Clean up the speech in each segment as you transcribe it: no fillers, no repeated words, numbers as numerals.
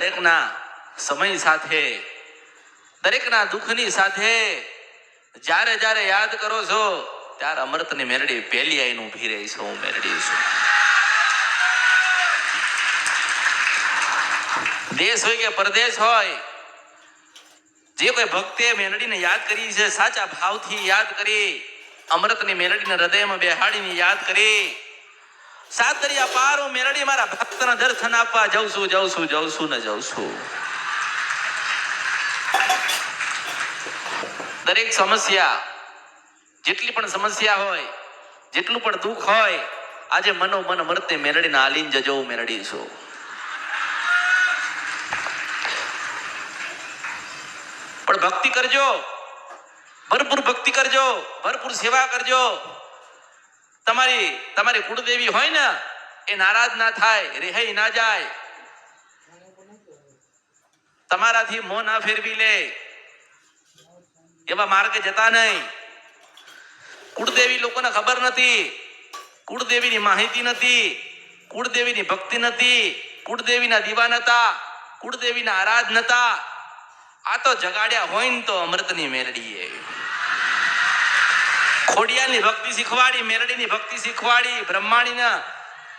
દરેકના સમય સાથે, દરેકના દુઃખની સાથે જ્યારે જ્યારે યાદ કરો છો ત્યારે અમૃતની મેરડી પહેલી આઈને ઊભી રહી છે. હું મેરડી છું. દેશ હોય કે પરદેશ હોય, જે કોઈ ભક્તે મેરડીને યાદ કરી છે, સાચા ભાવથી યાદ કરી, અમૃતની મેરડીને હૃદયમાં બેહાડીને યાદ કરી, સાત દરિયા પાર હું મેરડી મારા ભક્તના દર્શન આપવા જઉં છું ને જઉં છું. દરેક સમસ્યા, જેટલી પણ સમસ્યા હોય, જેટલું પણ દુઃખ હોય, આજે મનોમન અમૃતની મેરડીને આલીને જજો. હું મેરડી છું. પણ ભક્તિ કરજો, ભરપૂર ભક્તિ કરજો, ભરપૂર સેવા કરજો. તમારી કુળદેવી હોય ને એ નારાજ ના થાય, રેહાઈ ના જાય, તમારાથી મોં ના ફેરવી લે, એવા માર્ગે જતા નહીં. કુળદેવી લોકોને ખબર નથી, કુળદેવીની માહિતી નથી, કુળદેવીની ભક્તિ નથી, કુળદેવીના દીવા નતા, કુળદેવીના આરાધ નતા. આ તો જગાડ્યા હોય ને તો અમૃતની મેરડીએ ખોડિયાલની ભક્તિ શીખવાડી, મેરડીની ભક્તિ શીખવાડી, બ્રહ્માણીના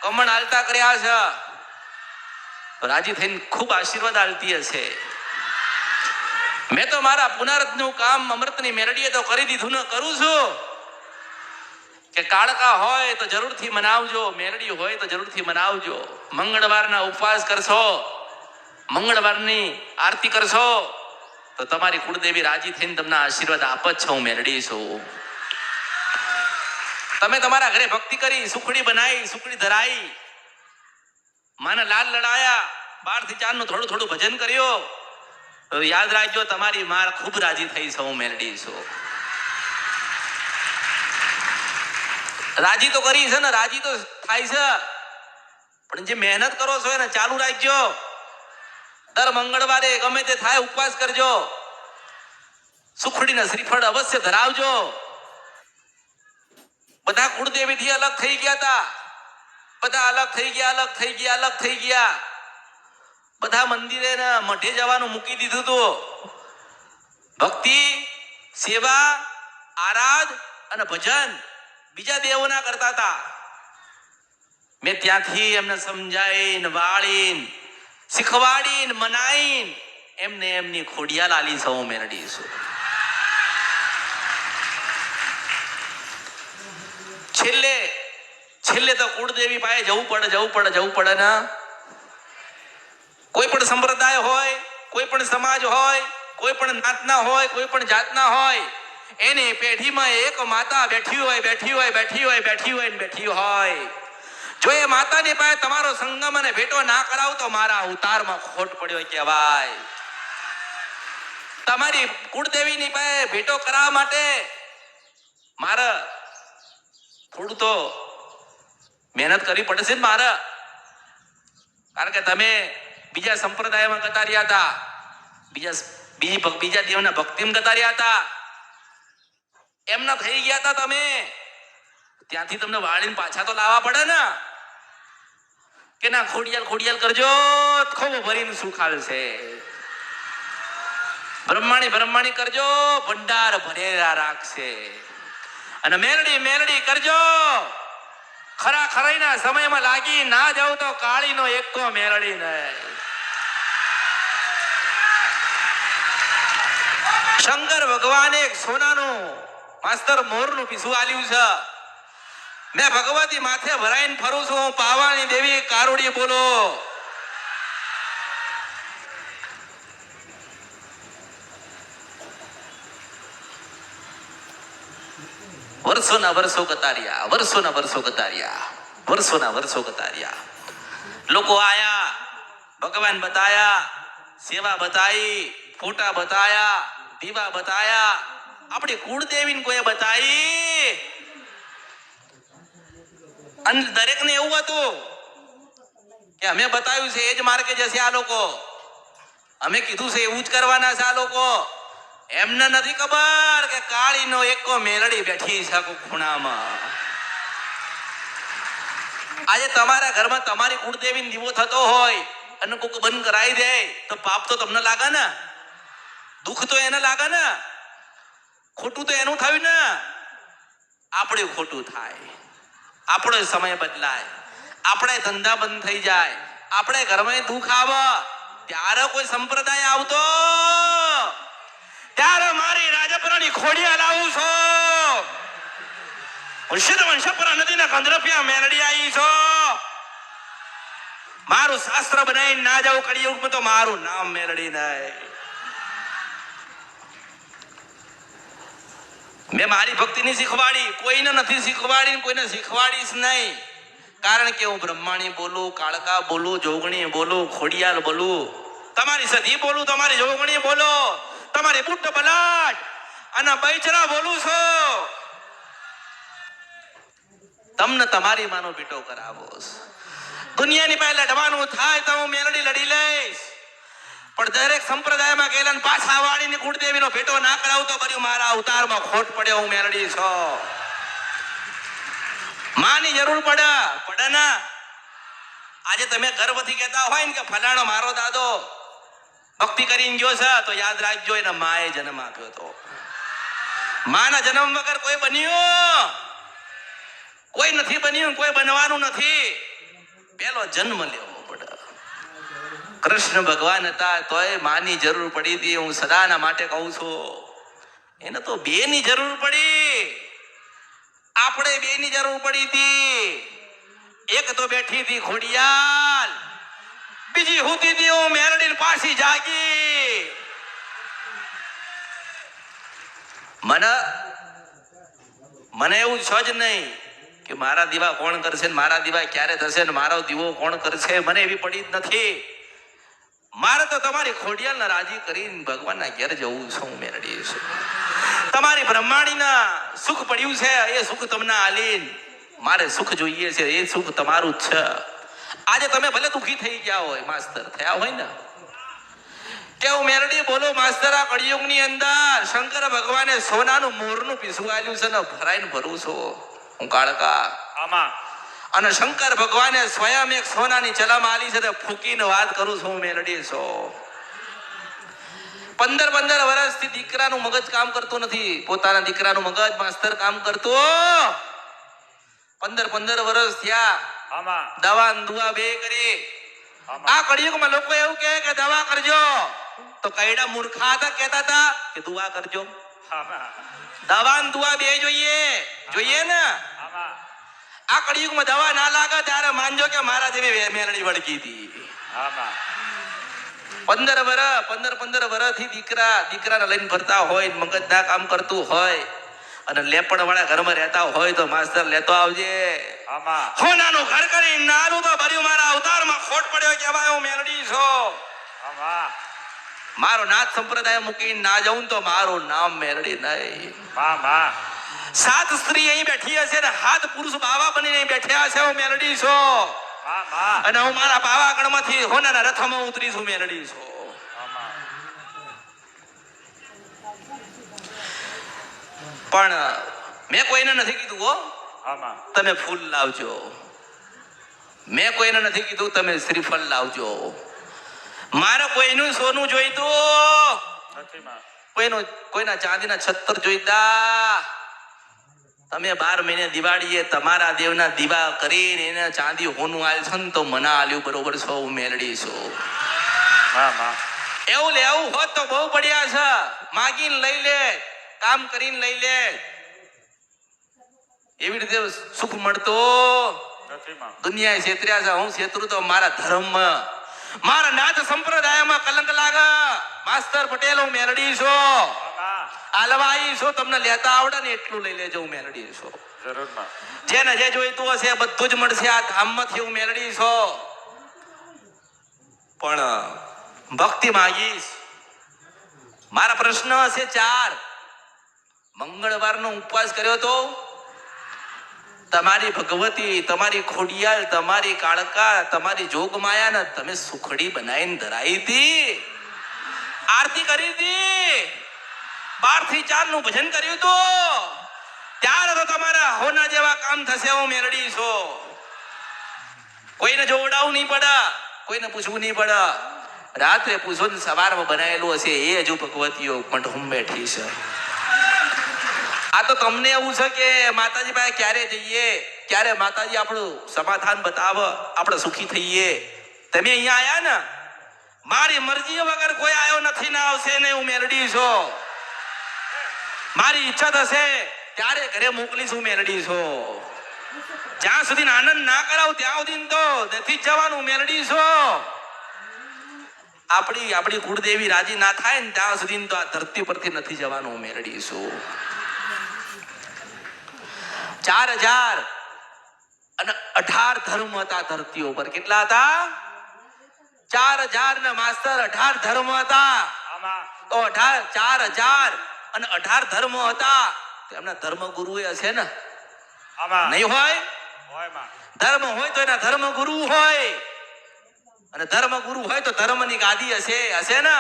કમણ આલતા કર્યા છે. રાજી થઈને ખૂબ આશીર્વાદ આલતી હશે. મેં તો મારા પુનર્થનું કામ અમૃતની મેરડીએ તો કરી દીધું ને કરું છું. કે કાળકા હોય તો જરૂરથી મનાવજો, મેરડી હોય તો જરૂરથી મનાવજો. મંગળવારના ઉપવાસ કરશો, મંગળવારની આરતી કરશો તો તમારી કુળદેવી રાજી થઈને તમને આશીર્વાદ આપે જ છે. હું મેરડી છું. તમે તમારા ઘરે ભક્તિ કરી, સુખડી બનાવી, સુખડી ધરાઈ, માને લાલ લડાયા, 12 થી 4 નું થોડું થોડું ભજન કર્યો, તો યાદ રાખજો તમારી માર ખૂબ રાજી થઈ છે. હું મેરડી છું. રાજી તો કરી છે ને, રાજી તો થાય છે, પણ જે મહેનત કરો છો એને ચાલુ રાખજો. દર મંગળવારે ગમે તે થાય ઉપવાસ કરજો, સુખડીના શ્રીફળ અવશ્ય ધરાવજો. બધા કુળદેવીથી અલગ થઈ ગયા હતા, બધા અલગ થઈ ગયા. બધા મંદિરે ને મઠે જવાનું મૂકી દીધું હતું. ભક્તિ, સેવા, આરાધ અને ભજન બીજા દેવોના કરતા હતા. મેં ત્યાંથી એમને સમજાઈને, વાળીને, શીખવાડીને, મનાઈને એમને એમની ખોડિયાલ આલી છે. હું મેરડી છું. છેલ્લે તો કુળદેવી પાસે જવું પડે ને. કોઈ પણ સંપ્રદાય હોય, કોઈ પણ સમાજ હોય, કોઈ પણ નાતના હોય, કોઈ પણ જાતના હોય, એની પેઢીમાં એક માતા બેઠી હોય. જો એ માતાની પાસે તમારો સંગમ અને ભેટો ના કરાવ તો મારા અવતારમાં ખોટ પડ્યો કહેવાય. તમારી કુળદેવીની પાસે ભેટો કરાવવા માટે મારે થોડું તો મહેનત કરવી પડશે ને મારે. કારણ કે તમે બીજા સંપ્રદાયમાં ગતા રહ્યા હતા, બીજા દેવના ભક્તિમાં ગતા રહ્યા હતા, એમના થઈ ગયા હતા તમે. ત્યાંથી તમને વાળીને પાછા તો લાવવા પડે ને. કે ના ખોડિયાલ કરજો, ખૂબ ભરીને સુખાલ છે. બ્રહ્માણી કરજો, ભંડાર ભરેલા રાખશે. અને મેરડી કરજો, ખરાઈના સમયમાં લાગી ના જાવ તો કાળીનો એકો મેરડી નહીં. શંકર ભગવાને એક સોનાનું માસ્તર મોરનું પીસું આલ્યું છે. મેં ભગવતી માથે ભરાઈને ફરું છું. હું પાવાની દેવી કારુડી બોલો. વર્ષોના વર્ષો કતાર્યા. લોકો આયા, ભગવાન બતાયા, સેવા બતાઈ, ફોટા બતાયા, દીવા બતાયા, આપણી કુળદેવીને કોઈ બતાઈ. અને દરેકને એવું હતું કે અમે બતાવ્યું છે એ જ માર્ગે જશે આ લોકો, અમે કીધું છે એવું જ કરવાના છે આ લોકો. એમને નથી ખબર કે કાળીનો એકો મેલડી બેઠી છે ખૂણામાં. આજે તમારા ઘરમાં તમારી કુળદેવીનો દીવો થતો હોય, અને કોક બંધ કરાવી દે તો પાપ તો તમને લાગે ને, દુઃખ તો એને લાગે ને, ખોટું તો એનું થયું ને. આપણે ખોટું થાય, આપણો સમય બદલાય, આપણે ધંધા બંધ થઈ જાય, આપણે ઘરમાં દુઃખ આવે, ત્યારે કોઈ સંપ્રદાય આવતો, ત્યારે મારી રાજપરાની ખોડિયા લાવું છો, વંશપરા નદીના કંદરપિયા મેલડી આવી છો. મારું શાસ્ત્ર બનાવીને ના જાવ કળિયુગમાં તો મારું નામ મેલડી નહીં. મેં મારી ભક્તિ ની શીખવાડી, કોઈને નથી શીખવાડી, કોઈને શીખવાડીશ નહીં. કારણ કે હું બ્રહ્માણી બોલું, કાળકા બોલું, જોગણી બોલું, ખોડિયાલ બોલું, તમારી સધી બોલું, તમારી જોગણી બોલો, તમારી બુટ્ટ બલાટ અને બૈચરા બોલું છો. તમને તમારી માનો પીટો કરાવો. દુનિયાની પાસે લડવાનું થાય તો હું મેલડી લડી લઈશ, પણ દરેક સંપ્રદાયમાં ગયેલા પાછા વાળીને કુળદેવીનો ભેટો ના કરાવતો બર્યું મારા અવતારમાં ખોટ પડે. હું મેલડી છો, માની જરૂર પડે ને. આજે તમે ગર્વથી કહેતા હોય ને કે ફલાણો મારો દાદો ભક્તિ કરીને ગયો છે, તો યાદ રાખજો એને માએ જન્મ આપ્યો હતો. માના જન્મ વગર કોઈ બન્યું, કોઈ નથી બન્યું, કોઈ બનવાનું નથી. પેલો જન્મ લેવો પડે. કૃષ્ણ ભગવાન હતા તોય માની જરૂર પડી હતી. હું સદાના માટે કહું છું, એને તો બે ની જરૂર પડી, આપણે બે ની જરૂર પડી હતી. એક તો બેઠી હતી ખોડિયાલ, બીજી હુતી હતી હું મેલડીને પાછી જાગી. મને એવું છે જ નહીં કે મારા દીવા કોણ કરશે ને મારા દીવા ક્યારે થશે ને મારો દીવો કોણ કરશે. મને એવી પડી જ નથી. મારે તો તમારી ખોડિયાલને રાજી કરીને ભગવાનના ઘેર જવું છે. હું મેલડી છું. તમારી બ્રહ્માણીના સુખ પડ્યું છે, એ સુખ તમને આલીન મારે સુખ જોઈએ છે. એ સુખ તમારું જ છે. આજે તમે ભલે દુઃખી થઈ ગયા હોય, માસ્તર થયા હોય ને, કે હું મેલડી બોલો માસ્તર. આ કળિયુગની અંદર શંકર ભગવાને સોનાનું મોરનું પીસું આલ્યું છે ને ભરાઈને ભરું છું હું કાળકા. અને શંકર ભગવાને સ્વયં એક સોનાની ચલામ આલી છે, ફૂકીને વાત કરું છું. મેલડી છો. 15 વર્ષથી દીકરાનું મગજ કામ કરતું નથી. પોતાના દીકરાનું મગજ માસ્તર કામ કરતું. 15 વર્ષ થયા, દવા દુઆ બે કરી. આ કળિયુગમાં લોકો એવું કહે કે દવા કરજો, તો કઈડા મૂર્ખા હતા કહેતા હતા કે દુઆ કરજો. દવા દુઆ બે જોઈએ ને. આ કળિયુગમાં દવા ના લાગે ત્યારે માનજો કે મારા જેવી મેલડી વળગી હતી. 15 વર્ષથી દીકરાને લઈને ફરતા હોય, મગજ ના કામ કરતું હોય અને લેપણ વાળા ઘરમાં રહેતા હોય તો માસ્તર લેતો આવજે. હોનાનું ઘર કરી નાનું તો ભર્યું મારા અવતારમાં ખોટ પડ્યો કહેવાય. હું મેલડી છો. મારો નાથ સંપ્રદાય મૂકીને ના જાઉં તો મારું નામ મેલડી નહીં. 7 સ્ત્રી અહીં બેઠી હશે ને 7 પુરુષ બાવા બનીને બેઠ્યા છે. હું મેલડી છો. અને હું મારા પાવાગઢમાંથી હોનાના રથમાં ઉતરી છું. મેલડી છો. પણ મેં કોઈને નથી કીધું હો તમે ફૂલ લાવજો. મેં કોઈને નથી કીધું તમે શ્રીફળ લાવજો. મારે કોઈનું સોનું જોઈતું, કોઈના ચાંદીના છત્તર જોઈતા. તમે 12 મહિને દિવાળીએ તમારા દેવના દીવા કરીને એને ચાંદી હોનું આલ છો ને તો મને આલ્યું બરોબર છો. હું મેલડી છું. એવું લેવું હોત તો બહુ બઢિયા છે. માગીને લઈ લે, કામ કરીને લઈ લે. એવી રીતે સુખ મળતો દુનિયા છેતર્યા છે. હું છેતરું તો મારા ધર્મમાં, મારા નાથ સંપ્રદાયમાં કલંક લાગે. માસ્તર પટેલ હું મેલડી છો. આલવાઈ છો. તમને લેતા આવડે ને એટલું લઈ લેજો. હું મેલડી છો. જેને જે જોઈતું હશે બધું જ મળશે આ ધામમાંથી. હું મેલડી છો. પણ ભક્તિ માંગીશ. મારા પ્રશ્ન હશે 4. મંગળવારનો ઉપવાસ કર્યો તો તમારી ભગવતી, તમારી ખોડિયાલ, તમારી કાળકા, તમારી જોગમાયા ને તમે સુખડી બનાવીને ધરાઈ હતી, આરતી કરી હતી, 12 થી 4 નું ભજન કર્યું હતું. ત્યારે તો તમારા હોના જેવા કામ થશે. હું મેલડી છો. કોઈને જોવડાવું નહીં પડે, કોઈને પૂછવું નહીં પડે. રાત્રે પૂછો ને સવારમાં બનાવેલું હશે એ હજુ ભગવતીઓ મંઢુમ બેઠી છે. આ તો તમને એવું છે કે માતાજી પાસે ક્યારે જઈએ, ક્યારે માતાજી આપણું સમાધાન બતાવે, આપણે સુખી થઈએ. તમે અહીંયા આયા ને, મારી મરજી વગર કોઈ આવ્યો નથી ને આવશે ને. હું મેરડી છું, મારી ઈચ્છા થશે ત્યારે ઘરે મોકલીશું મેરડી છું. જ્યાં સુધી આનંદ ના કરાવ ત્યાં સુધી તો નથી જવાનું. મેરડી છું, આપણી કુળદેવી રાજી ના થાય ને ત્યાં સુધી તો આ ધરતી પરથી નથી જવાનું. મેરડી છું. 4018 ધર્મ હતા ધરતી ઉપર. કેટલા હતા? 4000 ને માસ્તર 18 ધર્મ હતા. તો 4018 ધર્મ હતા. એમના ધર્મ ગુરુ હશે ને? નહીં હોય? ધર્મ હોય તો એના ધર્મ ગુરુ હોય, અને ધર્મ ગુરુ હોય તો ધર્મની ગાદી હશે ને?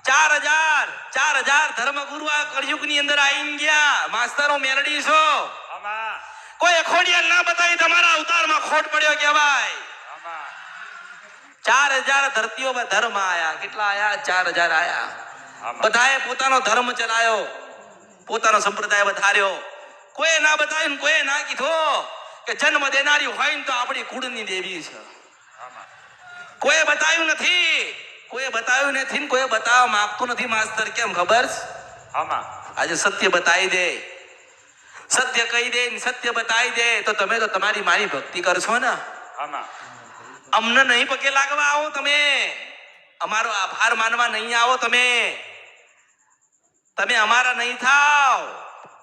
4000 ધર્મ ગુરુ આ કળયુગ ની અંદર આવી ગયા. માસ્તરો મેરડી છો. કોઈ ખોડિયાલ ના બતાવી તમારા અવતારમાં ખોટ પડ્યો કહેવાય. 4000 ધરતીઓ પર ધર્મ આયા. કેટલા આયા? 4000 આયા. બધાએ પોતાનો ધર્મ ચલાયો, પોતાનો સંપ્રદાય વધાર્યો. કોઈ ના બતાવ્યું, કોઈ ના કીધું કે જન્મ દેનારી હોય ને તો આપણી કુળની દેવી છે. કોઈ બતાવ્યું નથી, કોઈ બતાવ્યું નથી ને કોઈ બતાવવા માંગતું નથી. માસ્તર કેમ ખબર? આજે સત્ય બતાવી દે, સત્ય કહી દે, સત્ય બતાવી દે તો તમે તો તમારી મારી ભક્તિ કરશો ને. અમને નહીં પગે લાગવા આવો તમે, અમારો આભાર માનવા નહીં આવો તમે અમારા નહીં થાવ.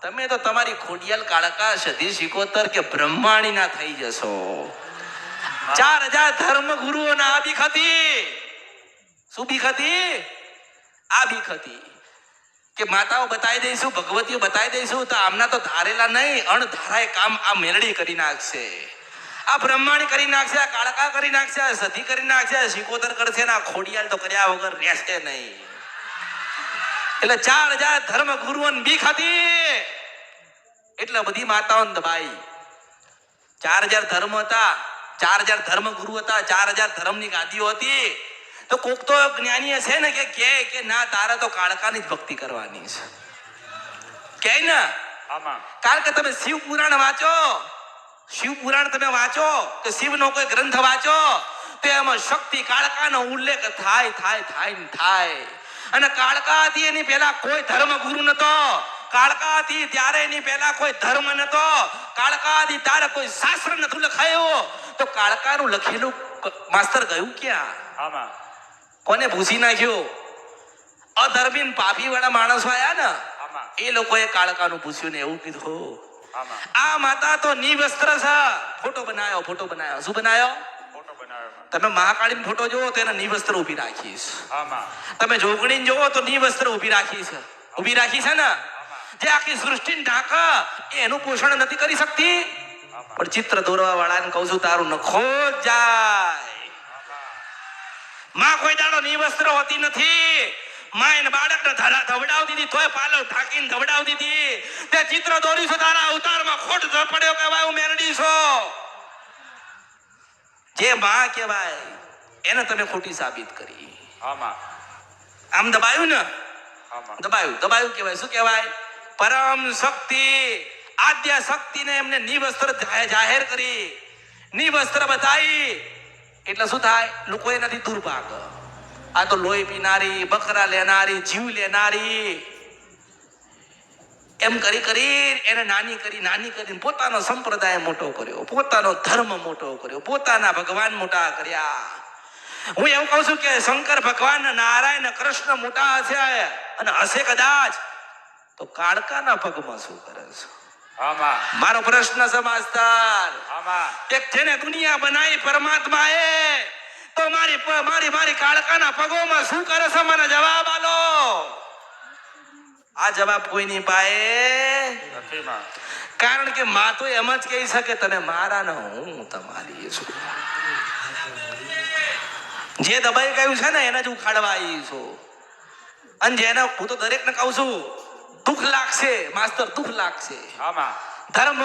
તમે તો તમારી ખોડિયાલ કાળકા સધી શિકોતર કે બ્રહ્માણી ના થઈ જશો. 4000 ધર્મ ગુરુઓ ના આ બીક હતી. શું બીક હતી? આ બીક હતી કે માતાઓ બતાવી દઈશું, ભગવતીઓ બતાવી દઈશું તો આમના તો ધારેલા નહીં અણધારાય કામ આ મેરડી કરી નાખશે, આ બ્રહ્માણી કરી નાખશે, આ કાળકા કરી નાખશે, આ સધી કરી નાખશે, આ શિકોતર કરશે ને આ ખોડિયાલ તો કર્યા વગર રહેશે નહીં. એટલે 4000 ધર્મ ગુરુઓની બીક હતી એટલે બધી માતાઓને દબાઈ. 4000 ધર્મ હતા, 4000 ધર્મ ગુરુ હતા, 4000 ધર્મની ગાદીઓ હતી. તો કોક તો જ્ઞાની હશે ને કે ના તારે તો કાળકાની જ ભક્તિ કરવાની છે કે ને. કારણ કે તમે શિવ પુરાણ વાંચો, શિવ પુરાણ તમે વાંચો કે શિવનો કોઈ ગ્રંથ વાંચો તો એમાં શક્તિ કાળકાનો ઉલ્લેખ થાય. અને કાળકા હતી એની પહેલા કોઈ ધર્મ ગુરુ નતો. કાળકા હતી ત્યારે એની પહેલા કોઈ ધર્મ નતો. કાળકા હતી ત્યારે કોઈ શાસ્ત્ર નતું લખાયું. તો કાળકાનું લખેલું માસ્તર ગયું ક્યાં? કોને ભૂસી નાખ્યું? અધર્મી પાપી વાળા માણસો આયા ને એ લોકોએ કાળકાનું પૂછ્યું ને એવું કીધું આ માતા તો નિવસ્ત્ર છે. ફોટો બનાવ્યો. શું બનાવ્યો? તમે મહાકાળી ફોટો જોવો તો એને નિવસ્ત્ર ઉભી રાખીશ. તમે જોગણી જોવો તો નિવસ્ત્ર ઉભી રાખી છે ને. જે આખી સૃષ્ટિ ઢાંક એનું પોષણ નથી કરી શકતી. પણ ચિત્ર દોરવા વાળાને કહું છું તારું નખો જાય. માં કોઈ દાડો નિવસ્ત્ર હોતી નથી. માં એને બાળકને ધવડાવતી હતી તોય પાલવ ઢાંકીને ધવડાવતી હતી. તે ચિત્ર દોરીશું તારા અવતારમાં ખોટ પડ્યો કહેવાય. હું મેરડી છું. જે માં કહેવાય એને તમે ખોટી સાબિત કરી. આમ દબાયું ને, દબાયું કહેવાય. શું કહેવાય? પરમ શક્તિ, આદ્ય શક્તિને એમને નિવસ્ત્ર જાહેર કરી, નિવસ્ત્ર બતાવી. એટલે શું થાય? લોકો એનાથી દૂર ભાગ. આ તો લોહી પીનારી, બકરા લેનારી, જીવ લેનારી એમ કરી એને નાની કરીને પોતાનો સંપ્રદાય મોટો કર્યો, પોતાનો ધર્મ મોટો કર્યો, પોતાના ભગવાન મોટા કર્યા. હું એવું કહું છું કે શંકર ભગવાન, નારાયણ, કૃષ્ણ મોટા હશે અને હશે કદાચ તો કાળકાના પગમાં શું કરે છે? મારો પ્રશ્ન છે માસ્તર, એક જેને દુનિયા બનાવી પરમાત્માએ તો મારી કાળકાના પગોમાં શું કરે છે? મને જવાબ આલો. આ જવાબ કોઈ નહીં પાએ. કારણ કે માં તો એમ જ કહી શકે તમે મારા ને હું તમારી છું. જે દબાઈ ગયું છે ને એને જ ઉખાડવા આવી છું. અને જેને હું તો દરેકને કહું છું દુઃખ લાગશે માસ્તર, દુઃખ લાગશે. ધર્મ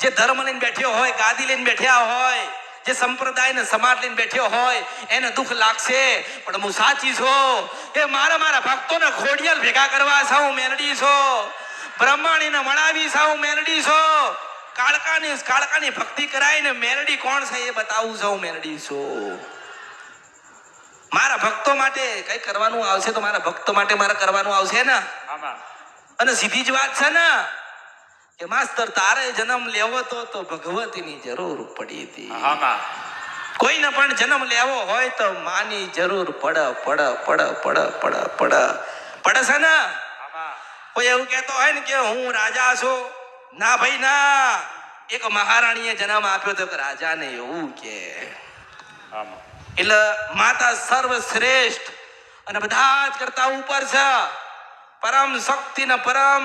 જે ધર્મ લઈને બેઠ્યો હોય, ગાદી લઈને બેઠ્યા હોય, જે સંપ્રદાય ને સમાજ લઈને બેઠ્યો હોય એને દુઃખ લાગશે, પણ હું સાચી છું એ મારા ભક્તોને ખોડિયાલ ભેગા કરવા છું મેલડી છો, બ્રહ્માણીને મળાવી છું મેલડી છો, કાળકાની ભક્તિ કરાઈને મેલડી કોણ છે એ બતાવું છું મેલડી છું. મારા ભક્તો માટે કઈ કરવાનું આવશે તો મારા ભક્તો માટે મારે કરવાનું આવશે ને. અને સીધી જ વાત છે ને કે માસ્તર તારે જન્મ લેવો તો ભગવતીની જરૂર પડી હતી. કોઈને પણ જન્મ લેવો હોય તો માની જરૂર પડે છે ને. કોઈ એવું કહેતો હોય ને કે હું રાજા છું, ના ભાઈ ના, એક મહારાણીએ જન્મ આપ્યો તો રાજાને એવું કે. એટલે માતા સર્વશ્રેષ્ઠ અને બધા જ કરતા ઉપર છે, પરમ શક્તિ ને પરમ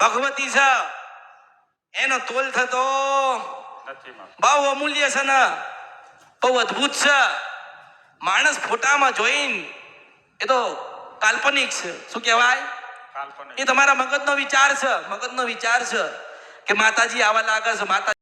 ભગવતી છે, એનો તોલ થતો બહુ અમૂલ્ય છે ને બહુ અદ્ભુત છે. માણસ ફોટામાં જોઈને એ તો કાલ્પનિક છે. શું કહેવાય? એ તમારા મગજનો વિચાર છે કે માતાજી આવા લાગે છે, માતા